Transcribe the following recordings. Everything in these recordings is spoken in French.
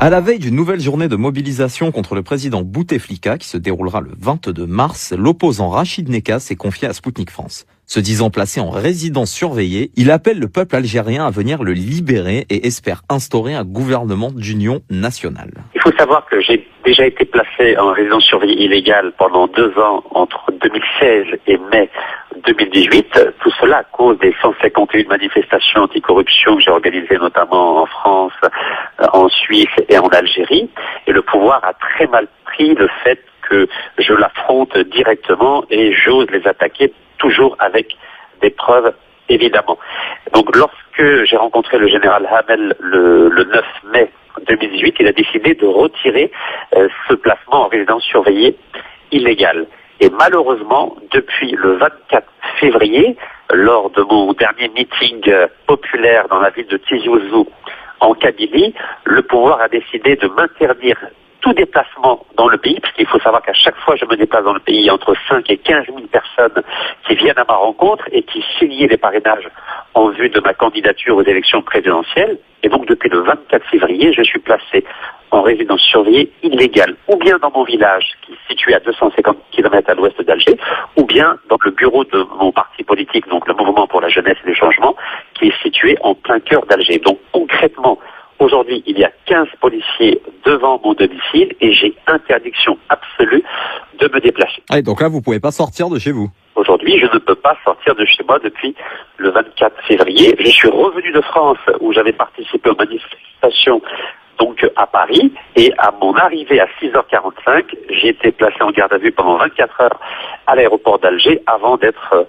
À la veille d'une nouvelle journée de mobilisation contre le président Bouteflika qui se déroulera le 22 mars, l'opposant Rachid Nekka s'est confié à Sputnik France. Se disant placé en résidence surveillée, il appelle le peuple algérien à venir le libérer et espère instaurer un gouvernement d'union nationale. Il faut savoir que j'ai déjà été placé en résidence surveillée illégale pendant 2 ans entre 2016 et mai 2018. Tout cela à cause des 151 manifestations anticorruption que j'ai organisées notamment en France, en Suisse et en Algérie. Et le pouvoir a très mal pris le fait que je l'affronte directement et j'ose les attaquer toujours avec des preuves, évidemment. Donc lorsque j'ai rencontré le général Hamel le 9 mai 2018, il a décidé de retirer ce placement en résidence surveillée illégale. Et malheureusement, depuis le 24 février, lors de mon dernier meeting populaire dans la ville de Tizi Ouzou, en Kabylie, le pouvoir a décidé de m'interdire tout déplacement dans le pays, parce qu'il faut savoir qu'à chaque fois que je me déplace dans le pays, il y a entre 5 et 15 000 personnes qui viennent à ma rencontre et qui signent des parrainages en vue de ma candidature aux élections présidentielles. Et donc depuis le 24 février, je suis placé en résidence surveillée illégale, ou bien dans mon village qui est situé à 250 km à l'ouest d'Alger, ou bien dans le bureau de mon parti politique, donc le Mouvement pour la jeunesse et les changements, qui est situé en plein cœur d'Alger. Donc concrètement, aujourd'hui, il y a 15 policiers devant mon domicile et j'ai interdiction absolue de me déplacer. Ah, donc là, vous pouvez pas sortir de chez vous. Aujourd'hui, je ne peux pas sortir de chez moi depuis le 24 février. Je suis revenu de France où j'avais participé aux manifestations donc à Paris, et à mon arrivée à 6h45, j'ai été placé en garde à vue pendant 24 heures à l'aéroport d'Alger avant d'être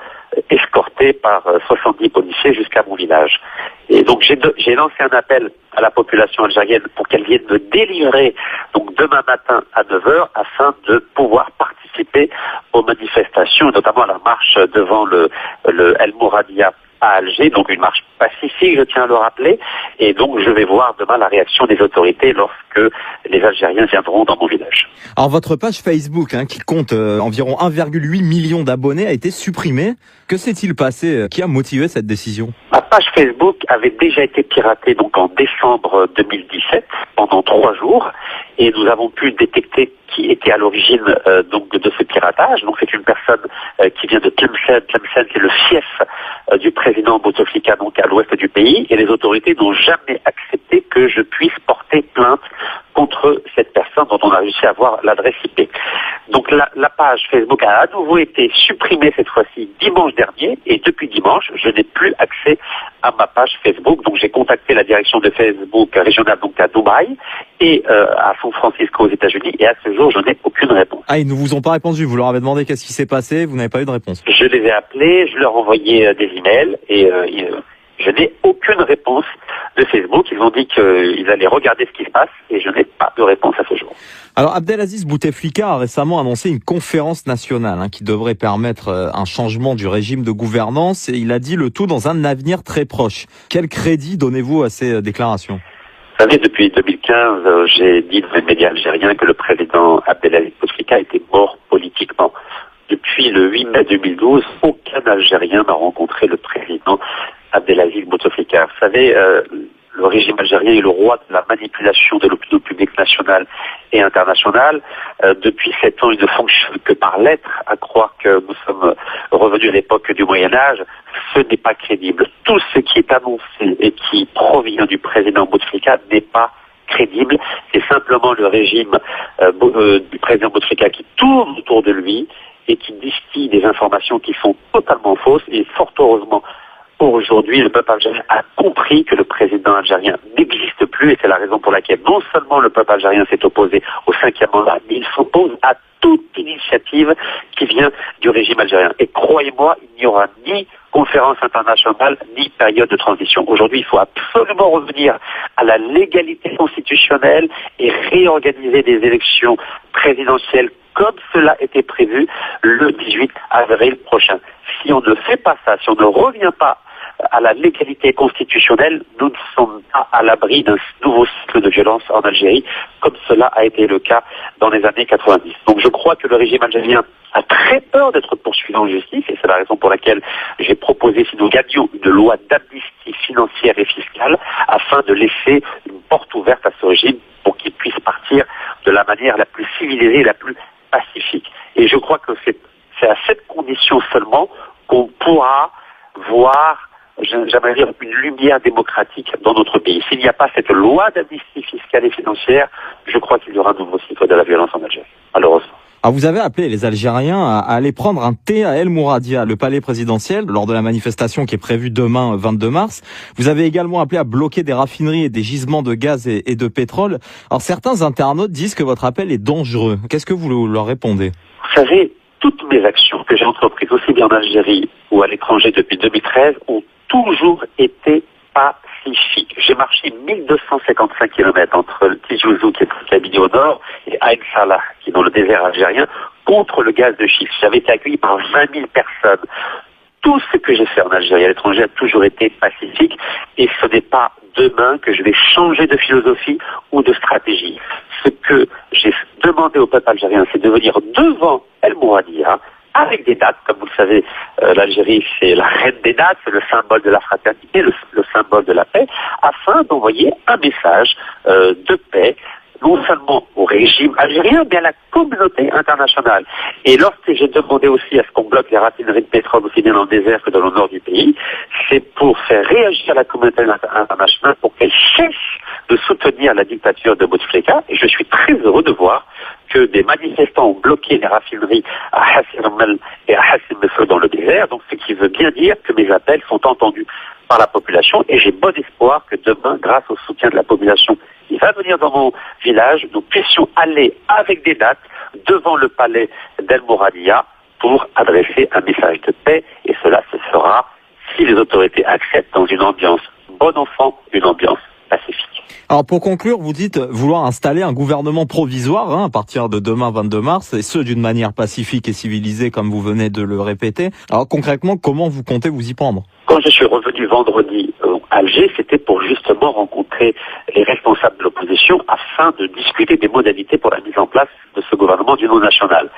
escorté par 70 policiers jusqu'à mon village. Et donc j'ai lancé un appel à la population algérienne pour qu'elle vienne me délivrer donc demain matin à 9h afin de pouvoir participer aux manifestations, notamment à la marche devant le El Mouradia à Alger, donc une marche pacifique, je tiens à le rappeler, et donc je vais voir demain la réaction des autorités lorsque les Algériens viendront dans mon village. Alors votre page Facebook, qui compte environ 1,8 million d'abonnés, a été supprimée. Que s'est-il passé? Qui a motivé cette décision? Ma page Facebook avait déjà été piratée donc en décembre 2017 pendant 3 jours, et nous avons pu détecter qui était à l'origine donc de ce piratage. Donc c'est une personne qui vient de Tlemcen. Tlemcen, c'est le fief du président Bouteflika, donc à l'ouest du pays, et les autorités n'ont jamais accepté que je puisse porter plainte contre cette personne dont on a réussi à avoir l'adresse IP. Donc la page Facebook a à nouveau été supprimée cette fois-ci dimanche dernier, et depuis dimanche, je n'ai plus accès à ma page Facebook. Donc j'ai contacté la direction de Facebook régionale donc à Dubaï et à San Francisco aux États-Unis, et à ce jour, je n'ai aucune réponse. Ah, ils ne vous ont pas répondu, vous leur avez demandé qu'est-ce qui s'est passé, vous n'avez pas eu de réponse. Je les ai appelés, je leur ai envoyé des emails, et je n'ai aucune réponse de Facebook. Ils ont dit qu'ils allaient regarder ce qui se passe, et je n'ai pas de réponse à ce jour. Alors Abdelaziz Bouteflika a récemment annoncé une conférence nationale qui devrait permettre un changement du régime de gouvernance, et il a dit le tout dans un avenir très proche. Quel crédit donnez-vous à ces déclarations? Vous savez, depuis 2015, j'ai dit dans les médias algériens que le président Abdelaziz Bouteflika était mort politiquement. Depuis le 8 mai 2012, aucun Algérien n'a rencontré le président Abdelaziz Bouteflika. Vous savez, le régime algérien est le roi de la manipulation de l'opinion publique nationale et internationale. Depuis 7 ans, il ne fonctionne que par lettres, à croire que nous sommes revenus à l'époque du Moyen-Âge. Ce n'est pas crédible. Tout ce qui est annoncé et qui provient du président Bouteflika n'est pas crédible. C'est simplement le régime du président Bouteflika qui tourne autour de lui et qui distille des informations qui sont totalement fausses. Et fort heureusement, aujourd'hui, le peuple algérien a compris que le président algérien n'existe plus, et c'est la raison pour laquelle non seulement le peuple algérien s'est opposé au 5e mandat, mais il s'oppose à toute initiative qui vient du régime algérien. Et croyez-moi, il n'y aura ni conférence internationale, ni période de transition. Aujourd'hui, il faut absolument revenir à la légalité constitutionnelle et réorganiser des élections présidentielles comme cela était prévu le 18 avril prochain. Si on ne fait pas ça, si on ne revient pas à la légalité constitutionnelle, nous ne sommes pas à l'abri d'un nouveau cycle de violence en Algérie, comme cela a été le cas dans les années 90. Donc je crois que le régime algérien a très peur d'être poursuivi en justice, et c'est la raison pour laquelle j'ai proposé, si nous gagnions, une loi d'amnistie financière et fiscale, afin de laisser une porte ouverte à ce régime pour qu'il puisse partir de la manière la plus civilisée et la plus pacifique. Et je crois que c'est à cette condition seulement qu'on pourra voir, j'aimerais dire, une lumière démocratique dans notre pays. S'il n'y a pas cette loi d'amnistie fiscale et financière, je crois qu'il y aura un nouveau cycle de la violence en Algérie, malheureusement. Alors vous avez appelé les Algériens à aller prendre un thé à El Mouradia, le palais présidentiel, lors de la manifestation qui est prévue demain, 22 mars. Vous avez également appelé à bloquer des raffineries et des gisements de gaz et de pétrole. Alors certains internautes disent que votre appel est dangereux. Qu'est-ce que vous leur répondez? Vous savez, toutes mes actions que j'ai entreprises, aussi bien en Algérie ou à l'étranger depuis 2013, ont toujours été pacifiques. J'ai marché 1255 km entre le Tijouzou, qui est le Kabylie au nord, et Ain Salah, qui est dans le désert algérien, contre le gaz de schiste. J'avais été accueilli par 20 000 personnes. Tout ce que j'ai fait en Algérie et à l'étranger a toujours été pacifique, et ce n'est pas demain que je vais changer de philosophie ou de stratégie. Ce que j'ai demandé au peuple algérien, c'est de venir devant El Mouradia, avec des dates. Comme vous le savez, l'Algérie, c'est la reine des dates, c'est le symbole de la fraternité, le symbole de la paix, afin d'envoyer un message de paix, non seulement au régime algérien, mais à la communauté internationale. Et lorsque j'ai demandé aussi à ce qu'on bloque les raffineries de pétrole aussi bien dans le désert que dans le nord du pays, c'est pour faire réagir la communauté internationale pour qu'elle cesse de soutenir la dictature de Bouteflika. Et je suis très heureux de voir que des manifestants ont bloqué les raffineries à Hassi R'Mel et à Hassi Mefrou dans le désert, donc ce qui veut bien dire que mes appels sont entendus par la population, et j'ai bon espoir que demain, grâce au soutien de la population qui va venir dans mon village, nous puissions aller avec des dates devant le palais d'El Mouradia pour adresser un message de paix, et cela se fera si les autorités acceptent dans une ambiance bon enfant, une ambiance pacifique. Alors pour conclure, vous dites vouloir installer un gouvernement provisoire à partir de demain 22 mars, et ce d'une manière pacifique et civilisée comme vous venez de le répéter. Alors concrètement, comment vous comptez vous y prendre? Quand je suis revenu vendredi à Alger, c'était pour justement rencontrer les responsables de l'opposition afin de discuter des modalités pour la mise en place de ce gouvernement d'union nationale.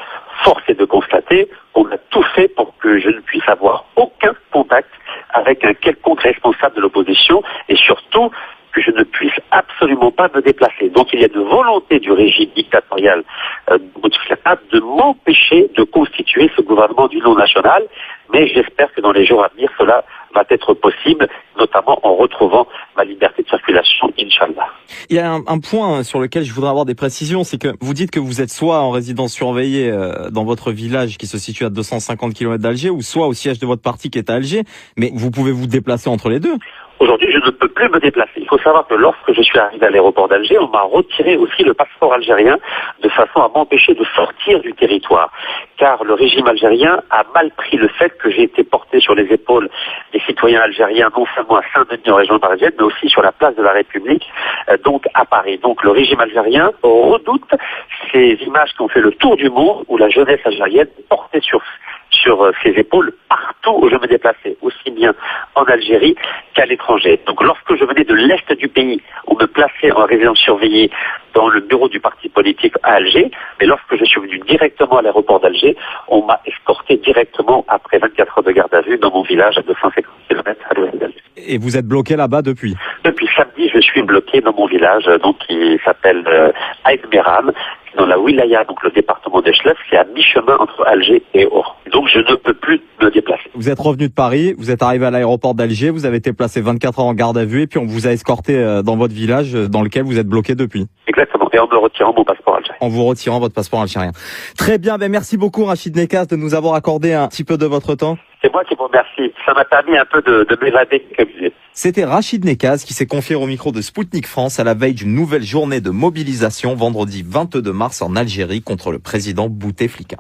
Force est de constater qu'on a tout fait pour que je ne puisse avoir aucun contact avec un quelconque responsable de l'opposition, et surtout que je ne puisse absolument pas me déplacer. Donc il y a de volonté du régime dictatorial de m'empêcher de constituer ce gouvernement d'union nationale, mais j'espère que dans les jours à venir, cela va être possible, notamment en retrouvant ma liberté de circulation, Inch'Allah. Il y a un point sur lequel je voudrais avoir des précisions, c'est que vous dites que vous êtes soit en résidence surveillée dans votre village qui se situe à 250 km d'Alger, ou soit au siège de votre parti qui est à Alger, mais vous pouvez vous déplacer entre les deux. Aujourd'hui, je ne peux plus me déplacer. Il faut savoir que lorsque je suis arrivé à l'aéroport d'Alger, on m'a retiré aussi le passeport algérien de façon à m'empêcher de sortir du territoire. Car le régime algérien a mal pris le fait que j'ai été porté sur les épaules des citoyens algériens, non seulement à Saint-Denis en région parisienne, mais aussi sur la place de la République, donc à Paris. Donc le régime algérien redoute ces images qui ont fait le tour du monde, où la jeunesse algérienne portée sur ses épaules partout où je me déplaçais, aussi bien en Algérie qu'à l'étranger. Donc lorsque je venais de l'Est du pays, on me plaçait en résidence surveillée dans le bureau du parti politique à Alger, mais lorsque je suis venu directement à l'aéroport d'Alger, on m'a escorté directement après 24 heures de garde à vue dans mon village à 250 km à l'ouest d'Alger. Et vous êtes bloqué là-bas depuis? Depuis samedi, je suis bloqué dans mon village, donc qui s'appelle Aïd Meram, dans la wilaya, donc le département d'Echlef, c'est à mi-chemin entre Alger et Oran. Donc je ne peux plus me déplacer. Vous êtes revenu de Paris, vous êtes arrivé à l'aéroport d'Alger, vous avez été placé 24 heures en garde à vue, et puis on vous a escorté dans votre village dans lequel vous êtes bloqué depuis. Exactement, et en me retirant mon passeport algérien. En vous retirant votre passeport algérien. Très bien, merci beaucoup Rachid Nekaz de nous avoir accordé un petit peu de votre temps. C'est moi qui vous remercie. Ça m'a permis un peu de m'évader, comme je disais. C'était Rachid Nekaz qui s'est confié au micro de Spoutnik France à la veille d'une nouvelle journée de mobilisation vendredi 22 mars en Algérie contre le président Bouteflika.